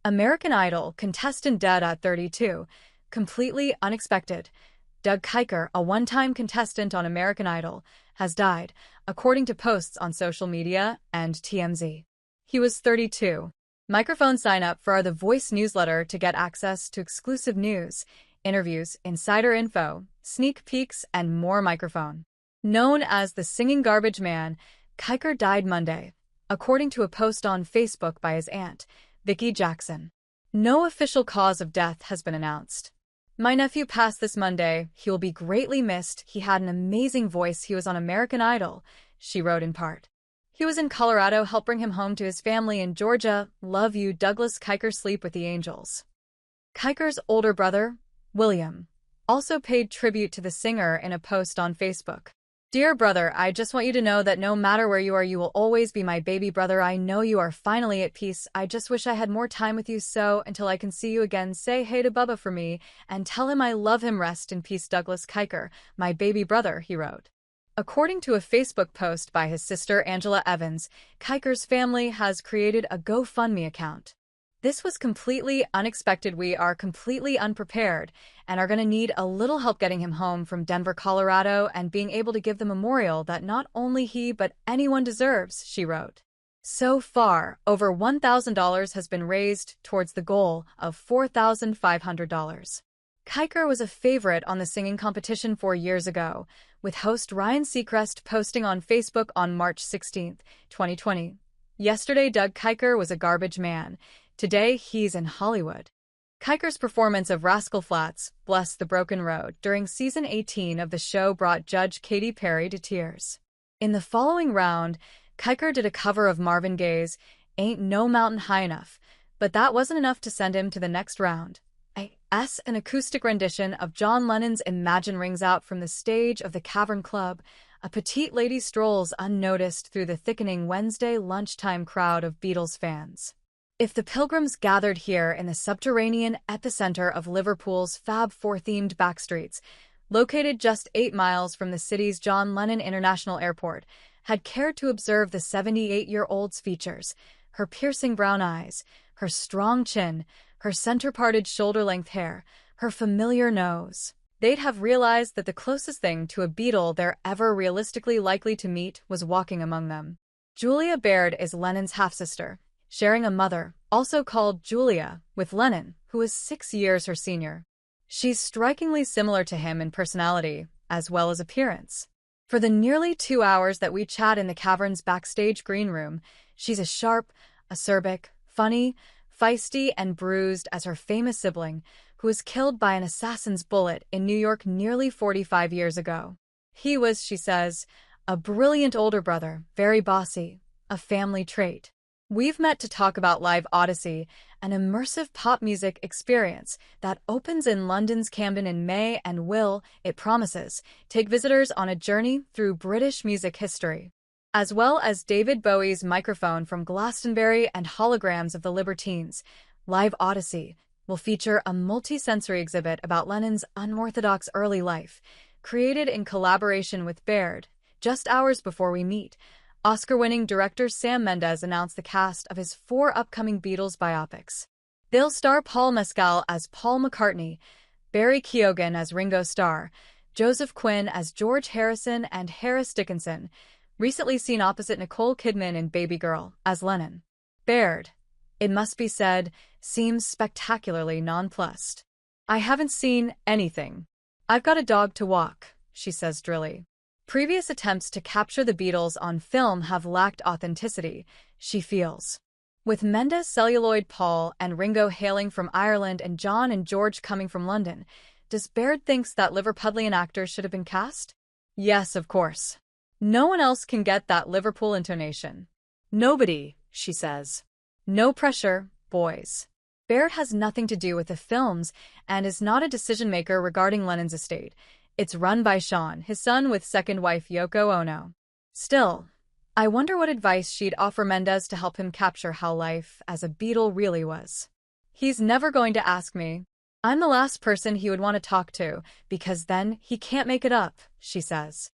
American Idol contestant dead at 32. Completely unexpected. Doug Kiker, a one-time contestant on American Idol, has died, according to posts on social media and TMZ. He was 32. Microphone sign up for The Voice newsletter to get access to exclusive news, interviews, insider info, sneak peeks, and more. Microphone. Known as the Singing Garbage Man, Kiker died Monday, according to a post on Facebook by his aunt, Vicki Jackson. No official cause of death has been announced. My nephew passed this Monday. He will be greatly missed. He had an amazing voice. He was on American Idol, she wrote in part. He was in Colorado. Help bring him home to his family in Georgia. Love you, Douglas Kiker. Sleep with the angels. Kiker's older brother, William, also paid tribute to the singer in a post on Facebook. Dear brother, I just want you to know that no matter where you are, you will always be my baby brother. I know you are finally at peace. I just wish I had more time with you, so until I can see you again, say hey to Bubba for me and tell him I love him. Rest in peace, Douglas Kiker, my baby brother, he wrote. According to a Facebook post by his sister Angela Evans, Kiker's family has created a GoFundMe account. This was completely unexpected. We are completely unprepared and are going to need a little help getting him home from Denver, Colorado, and being able to give the memorial that not only he but anyone deserves, she wrote. So far, over $1,000 has been raised towards the goal of $4,500. Kiker was a favorite on the singing competition 4 years ago, with host Ryan Seacrest posting on Facebook on March 16, 2020. Yesterday, Doug Kiker was a garbage man. Today, he's in Hollywood. Kiker's performance of Rascal Flatts' Bless the Broken Road during season 18 of the show brought Judge Katy Perry to tears. In the following round, Kiker did a cover of Marvin Gaye's Ain't No Mountain High Enough, but that wasn't enough to send him to the next round. An acoustic rendition of John Lennon's Imagine rings out from the stage of the Cavern Club. A petite lady strolls unnoticed through the thickening Wednesday lunchtime crowd of Beatles fans. If the pilgrims gathered here in the subterranean epicenter of Liverpool's Fab Four-themed backstreets, located just 8 miles from the city's John Lennon International Airport, had cared to observe the 78-year-old's features, her piercing brown eyes, her strong chin, her center-parted shoulder-length hair, her familiar nose, they'd have realized that the closest thing to a Beatle they're ever realistically likely to meet was walking among them. Julia Baird is Lennon's half-sister, sharing a mother, also called Julia, with Lennon, who is 6 years her senior. She's strikingly similar to him in personality, as well as appearance. For the nearly 2 hours that we chat in the Cavern's backstage green room, she's as sharp, acerbic, funny, feisty, and bruised as her famous sibling, who was killed by an assassin's bullet in New York nearly 45 years ago. He was, she says, a brilliant older brother, very bossy, a family trait. We've met to talk about Live Odyssey, an immersive pop music experience that opens in London's Camden in May and will, it promises, take visitors on a journey through British music history. As well as David Bowie's Microphone from Glastonbury and holograms of the Libertines, Live Odyssey will feature a multi-sensory exhibit about Lennon's unorthodox early life, created in collaboration with Baird. Just hours before we meet, Oscar-winning director Sam Mendes announced the cast of his 4 upcoming Beatles biopics. They'll star Paul Mescal as Paul McCartney, Barry Keoghan as Ringo Starr, Joseph Quinn as George Harrison, and Harris Dickinson, recently seen opposite Nicole Kidman in Baby Girl, as Lennon. Baird, it must be said, seems spectacularly nonplussed. I haven't seen anything. I've got a dog to walk, she says drily. Previous attempts to capture the Beatles on film have lacked authenticity, she feels. With Mendes celluloid Paul and Ringo hailing from Ireland and John and George coming from London, does Baird think that Liverpudlian actors should have been cast? Yes, of course. No one else can get that Liverpool intonation. Nobody, she says. No pressure, boys. Baird has nothing to do with the films and is not a decision-maker regarding Lennon's estate. It's run by Sean, his son, with second wife Yoko Ono. Still, I wonder what advice she'd offer Mendes to help him capture how life as a Beatle really was. He's never going to ask me. I'm the last person he would want to talk to, because then he can't make it up, she says.